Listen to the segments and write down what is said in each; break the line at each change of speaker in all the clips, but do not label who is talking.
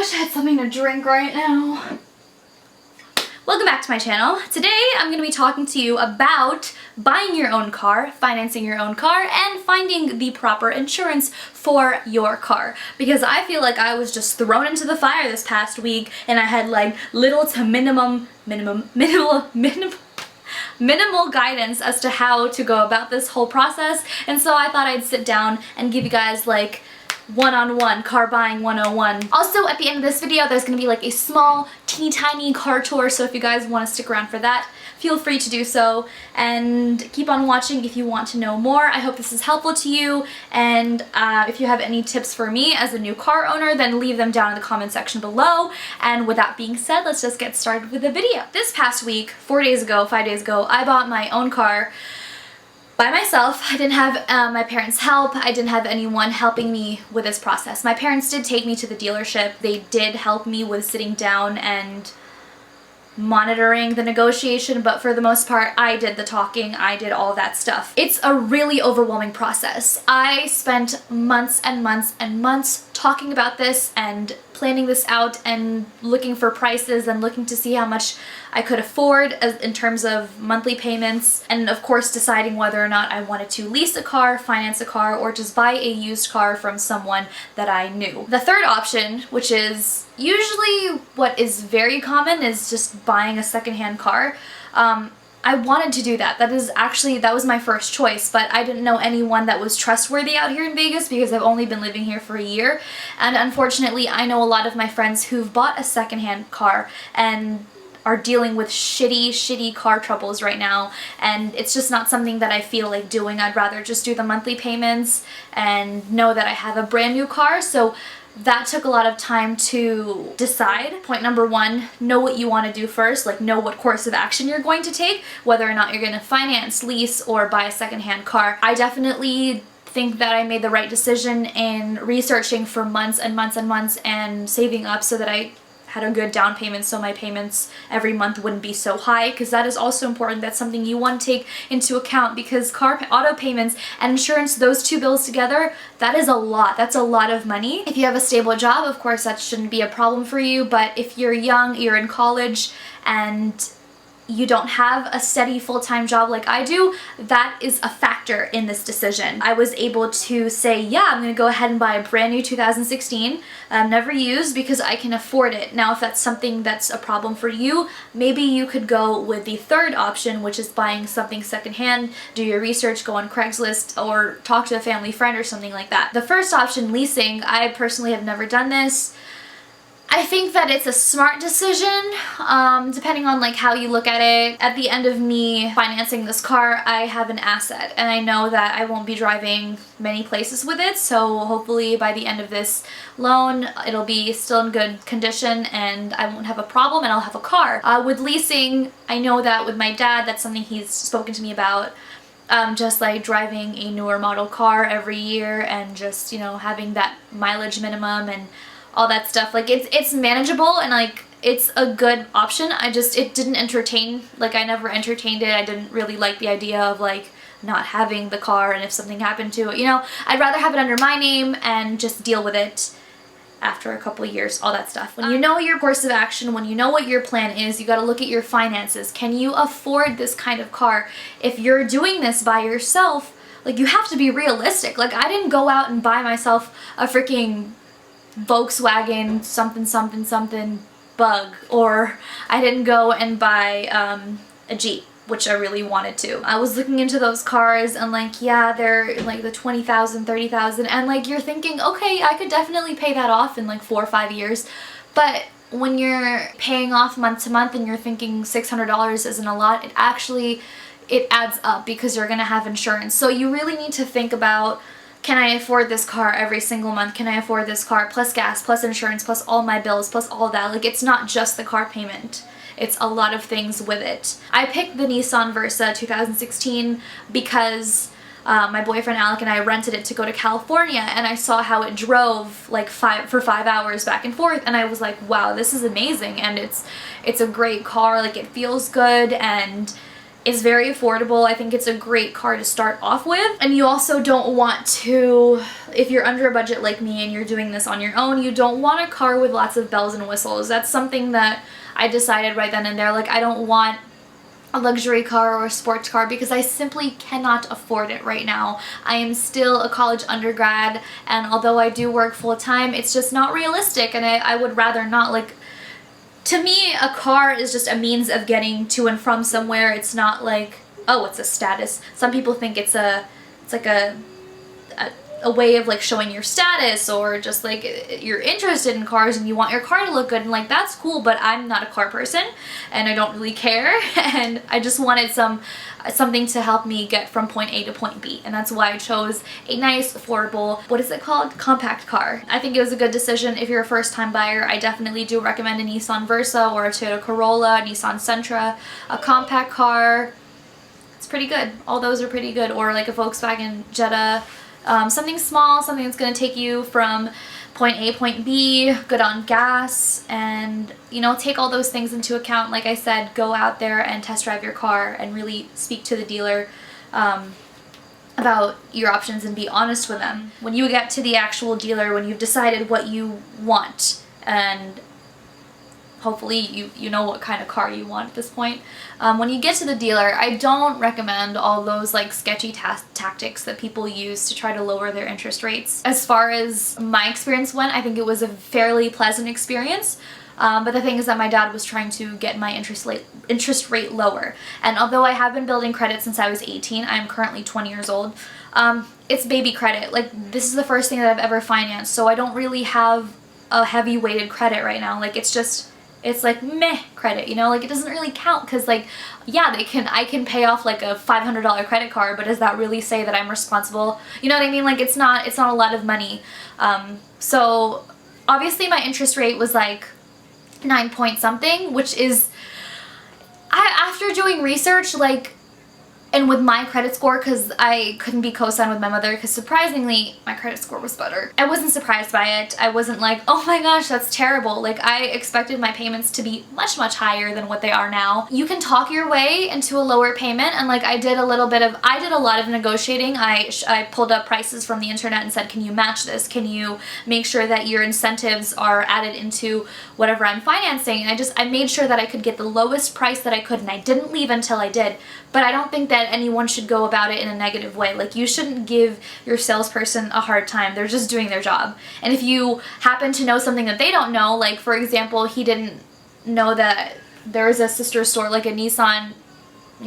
wish I had something to drink right now. Welcome back to my channel. Today I'm going to be talking to you about buying your own car, financing your own car, and finding the proper insurance for your car. Because I feel like I was just thrown into the fire this past week and I had like little to minimal guidance as to how to go about this whole process, and so I thought I'd sit down and give you guys like one-on-one car buying 101. Also, at the end of this video there's going to be like a small teeny tiny car tour, so if you guys want to stick around for that, feel free to do so and keep on watching if you want to know more. I hope this is helpful to you, and if you have any tips for me as a new car owner, then leave them down in the comment section below. And with that being said, let's just get started with the video. This past week, 5 days ago, I bought my own car by myself. I didn't have my parents' help. I didn't have anyone helping me with this process. My parents did take me to the dealership. They did help me with sitting down and monitoring the negotiation, but for the most part I did the talking, I did all that stuff. It's a really overwhelming process. I spent months and months and months talking about this and planning this out and looking for prices and looking to see how much I could afford in terms of monthly payments, and of course deciding whether or not I wanted to lease a car, finance a car, or just buy a used car from someone that I knew. The third option, which is usually what is very common, is just buying a secondhand car. I wanted to do that. That was my first choice, but I didn't know anyone that was trustworthy out here in Vegas because I've only been living here for a year, and unfortunately I know a lot of my friends who've bought a secondhand car and are dealing with shitty car troubles right now, and it's just not something that I feel like doing. I'd rather just do the monthly payments and know that I have a brand new car. So that took a lot of time to decide. Point number one, know what you want to do first, like know what course of action you're going to take, whether or not you're going to finance, lease, or buy a secondhand car. I definitely think that I made the right decision in researching for months and months and months and saving up so that I had a good down payment, so my payments every month wouldn't be so high, because that is also important. That's something you want to take into account, because auto payments and insurance, those two bills together, that is a lot. That's a lot of money. If you have a stable job, of course that shouldn't be a problem for you, but if you're young, you're in college, and you don't have a steady full-time job like I do, that is a factor in this decision. I was able to say, yeah, I'm gonna go ahead and buy a brand new 2016, never used, because I can afford it. Now, if that's something that's a problem for you, maybe you could go with the third option, which is buying something secondhand. Do your research, go on Craigslist, or talk to a family friend or something like that. The first option, leasing, I personally have never done this. I think that it's a smart decision, depending on like how you look at it. At the end of me financing this car, I have an asset, and I know that I won't be driving many places with it, so hopefully by the end of this loan it'll be still in good condition and I won't have a problem and I'll have a car. With leasing, I know that with my dad, that's something he's spoken to me about. Just like driving a newer model car every year and just, you know, having that mileage minimum and all that stuff. Like it's manageable and like it's a good option. It didn't entertain, like I never entertained it. I didn't really like the idea of like not having the car, and if something happened to it, you know, I'd rather have it under my name and just deal with it after a couple of years, all that stuff. When you know your course of action, when you know what your plan is, you got to look at your finances. Can you afford this kind of car? If you're doing this by yourself, like you have to be realistic. Like I didn't go out and buy myself a freaking Volkswagen something bug, or I didn't go and buy a Jeep, which I really wanted to. I was looking into those cars and like, yeah, they're like the 20,000, 30,000, and like you're thinking, okay, I could definitely pay that off in like 4 or 5 years, but when you're paying off month to month and you're thinking $600 isn't a lot, it adds up because you're gonna have insurance. So you really need to think about, can I afford this car every single month? Can I afford this car plus gas, plus insurance, plus all my bills, plus all that? Like it's not just the car payment. It's a lot of things with it. I picked the Nissan Versa 2016 because my boyfriend Alec and I rented it to go to California, and I saw how it drove like for 5 hours back and forth, and I was like, wow, this is amazing, and it's a great car. Like it feels good, and It's very affordable. I think it's a great car to start off with. And you also don't want to, if you're under a budget like me and you're doing this on your own, you don't want a car with lots of bells and whistles. That's something that I decided right then and there. Like, I don't want a luxury car or a sports car because I simply cannot afford it right now. I am still a college undergrad, and although I do work full-time, it's just not realistic, and I would rather not. Like, to me, a car is just a means of getting to and from somewhere. It's not like, oh, it's a status. Some people think it's like a way of like showing your status, or just like you're interested in cars and you want your car to look good, and like that's cool, but I'm not a car person and I don't really care, and I just wanted something to help me get from point A to point B, and that's why I chose a nice, affordable, what is it called? Compact car. I think it was a good decision. If you're a first-time buyer, I definitely do recommend a Nissan Versa or a Toyota Corolla, a Nissan Sentra, a compact car. It's pretty good. All those are pretty good. Or like a Volkswagen Jetta. Something small, something that's going to take you from point A, point B, good on gas, and, you know, take all those things into account. Like I said, go out there and test drive your car and really speak to the dealer about your options and be honest with them. When you get to the actual dealer, when you've decided what you want, and hopefully you know what kind of car you want at this point. When you get to the dealer, I don't recommend all those like sketchy tactics that people use to try to lower their interest rates. As far as my experience went, I think it was a fairly pleasant experience. But the thing is that my dad was trying to get my interest rate lower. And although I have been building credit since I was 18, I'm currently 20 years old. It's baby credit. Like, this is the first thing that I've ever financed, so I don't really have a heavy weighted credit right now. Like, it's like meh credit, you know, like it doesn't really count, because like, yeah, I can pay off like a $500 credit card, but does that really say that I'm responsible? You know what I mean? Like, it's not a lot of money. So obviously my interest rate was like 9 point something, which is, after doing research, like, and with my credit score, because I couldn't be co-signed with my mother, because surprisingly, my credit score was better. I wasn't surprised by it. I wasn't like, oh my gosh, that's terrible. Like, I expected my payments to be much, much higher than what they are now. You can talk your way into a lower payment, and like I did a lot of negotiating. I pulled up prices from the internet and said, can you match this? Can you make sure that your incentives are added into whatever I'm financing? And I made sure that I could get the lowest price that I could, and I didn't leave until I did. But I don't think that anyone should go about it in a negative way. Like, you shouldn't give your salesperson a hard time. They're just doing their job. And if you happen to know something that they don't know, like for example, he didn't know that there was a sister store, like a Nissan,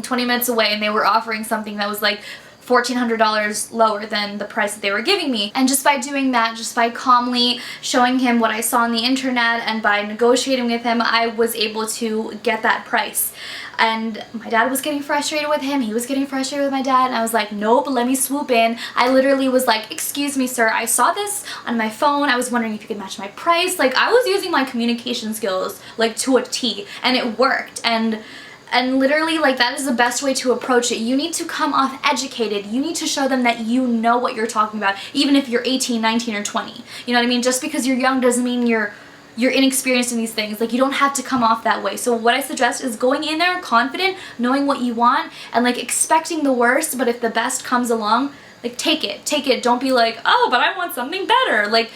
20 minutes away, and they were offering something that was like $1,400 lower than the price that they were giving me. And just by doing that, just by calmly showing him what I saw on the internet and by negotiating with him, I was able to get that price. And my dad was getting frustrated with him, he was getting frustrated with my dad, and I was like, nope, let me swoop in. I literally was like, excuse me, sir, I saw this on my phone, I was wondering if you could match my price. Like, I was using my communication skills like to a T, and it worked. And literally, like, that is the best way to approach it. You need to come off educated. You need to show them that you know what you're talking about, even if you're 18, 19, or 20. You know what I mean? Just because you're young doesn't mean you're inexperienced in these things. Like, you don't have to come off that way. So what I suggest is going in there confident, knowing what you want, and like expecting the worst, but if the best comes along, like, take it. Don't be like, oh, but I want something better. Like,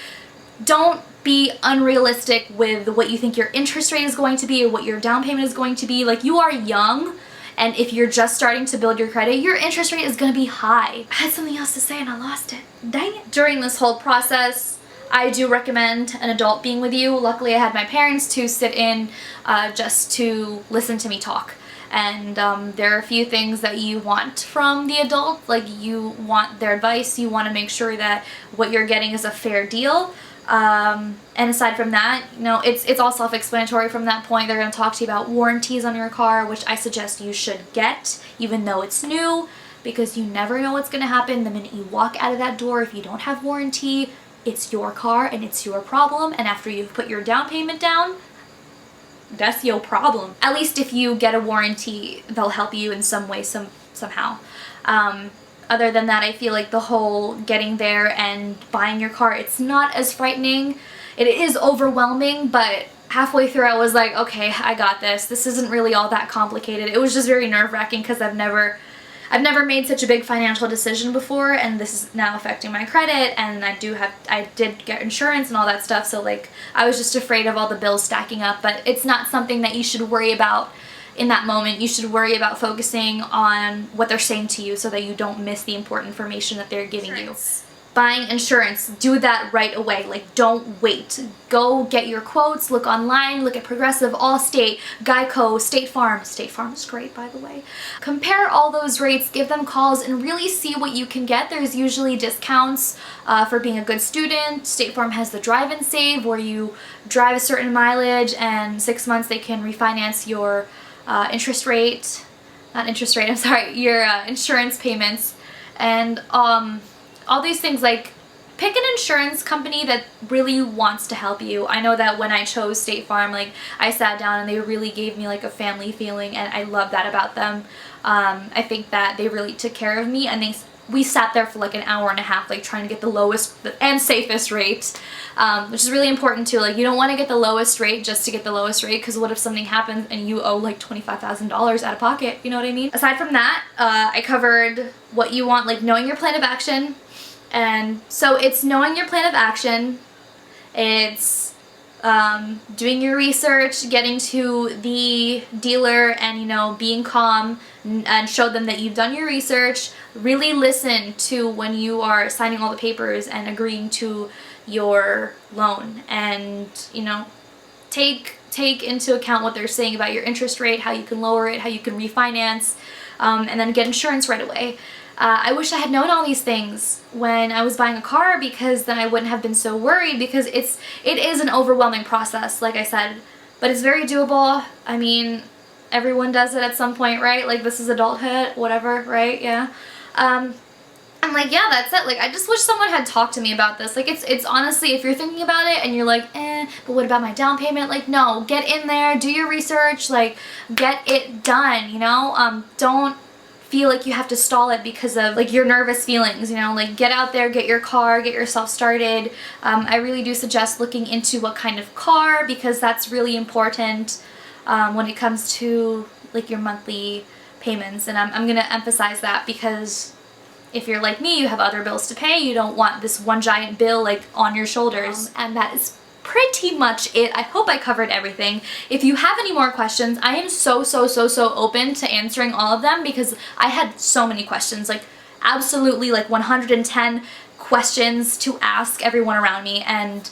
don't be unrealistic with what you think your interest rate is going to be or what your down payment is going to be. Like, you are young, and if you're just starting to build your credit, your interest rate is going to be high. I had something else to say and I lost it. Dang it. During this whole process, I do recommend an adult being with you. Luckily, I had my parents to sit in just to listen to me talk. And there are a few things that you want from the adult. Like, you want their advice, you want to make sure that what you're getting is a fair deal. And aside from that, you know, it's all self-explanatory from that point. They're going to talk to you about warranties on your car, which I suggest you should get, even though it's new, because you never know what's going to happen the minute you walk out of that door. If you don't have warranty, it's your car and it's your problem, and after you've put your down payment down, that's your problem. At least if you get a warranty, they'll help you in some way, somehow. Other than that, I feel like the whole getting there and buying your car, it's not as frightening. it is overwhelming, but halfway through I was like, okay, I got this. This isn't really all that complicated. It was just very nerve-wracking because I've never made such a big financial decision before, and this is now affecting my credit, and I did get insurance and all that stuff, so like I was just afraid of all the bills stacking up. But it's not something that you should worry about in that moment. You should worry about focusing on what they're saying to you so that you don't miss the important information that they're giving you. Buying insurance, do that right away. Like, don't wait. Go get your quotes, look online, look at Progressive, Allstate, Geico, State Farm. State Farm is great, by the way. Compare all those rates, give them calls, and really see what you can get. There's usually discounts for being a good student. State Farm has the Drive and Save, where you drive a certain mileage and 6 months they can refinance your your insurance payments. And all these things. Like, pick an insurance company that really wants to help you. I know that when I chose State Farm, like, I sat down and they really gave me like a family feeling, and I love that about them. I think that they really took care of me, and we sat there for like an hour and a half, like trying to get the lowest and safest rate, which is really important too. Like, you don't want to get the lowest rate just to get the lowest rate, because what if something happens and you owe like $25,000 out of pocket, you know what I mean? Aside from that, I covered what you want, like knowing your plan of action. And so it's knowing your plan of action, it's doing your research, getting to the dealer and, you know, being calm and show them that you've done your research. Really listen to when you are signing all the papers and agreeing to your loan, and, you know, take into account what they're saying about your interest rate, how you can lower it, how you can refinance, and then get insurance right away. I wish I had known all these things when I was buying a car, because then I wouldn't have been so worried, because it is an overwhelming process, like I said, but it's very doable. I mean, everyone does it at some point, right? Like, this is adulthood, whatever, right? Yeah. I'm like, yeah, that's it. Like, I just wish someone had talked to me about this. Like, it's honestly, if you're thinking about it and you're like, but what about my down payment? Like, no, get in there, do your research, like, get it done, you know? Don't feel like you have to stall it because of like your nervous feelings, you know? Like, get out there, get your car, get yourself started. I really do suggest looking into what kind of car, because that's really important when it comes to like your monthly payments. And I'm gonna emphasize that, because if you're like me, you have other bills to pay, you don't want this one giant bill like on your shoulders. And that is pretty much it. I hope I covered everything. If you have any more questions, I am so open to answering all of them, because I had so many questions, like absolutely like 110 questions to ask everyone around me, and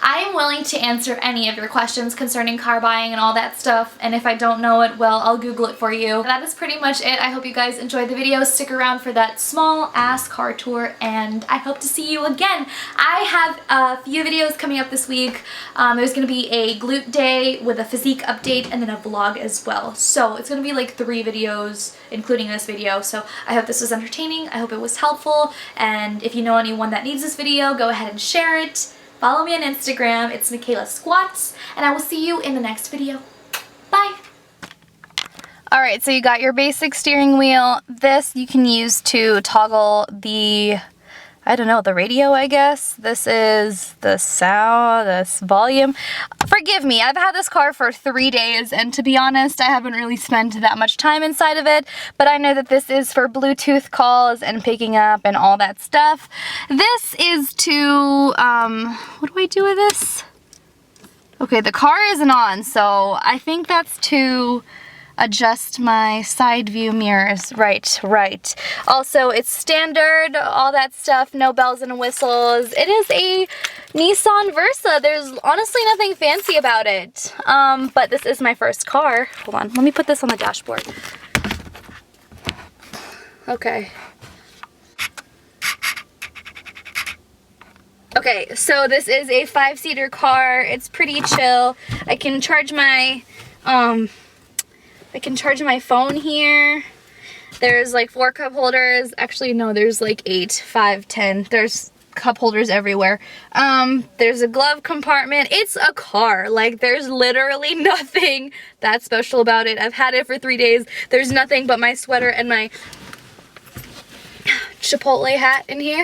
I am willing to answer any of your questions concerning car buying and all that stuff, and if I don't know it, well, I'll Google it for you. That is pretty much it. I hope you guys enjoyed the video. Stick around for that small ass car tour, and I hope to see you again. I have a few videos coming up this week. There's going to be a glute day with a physique update, and then a vlog as well. So it's going to be like 3 videos, including this video. So I hope this was entertaining. I hope it was helpful, and if you know anyone that needs this video, go ahead and share it. Follow me on Instagram, it's Mikaelah Squats, and I will see you in the next video. Bye! Alright, so you got your basic steering wheel. This you can use to toggle the, I don't know, the radio, I guess. This is the sound, this volume. Forgive me, I've had this car for 3 days, and to be honest, I haven't really spent that much time inside of it, but I know that this is for Bluetooth calls and picking up and all that stuff. This is to, what do I do with this? Okay, the car isn't on, so I think that's to adjust my side view mirrors. Right. Also, it's standard, all that stuff, no bells and whistles. It is a Nissan Versa. There's honestly nothing fancy about it. But this is my first car. Hold on, let me put this on the dashboard. Okay. Okay, so this is a 5-seater car. It's pretty chill. I can charge my phone here. There's like 4 cup holders. Actually, no, there's like 8, 5, 10. There's cup holders everywhere. There's a glove compartment. It's a car. Like, there's literally nothing that special about it. I've had it for 3 days. There's nothing but my sweater and my Chipotle hat in here.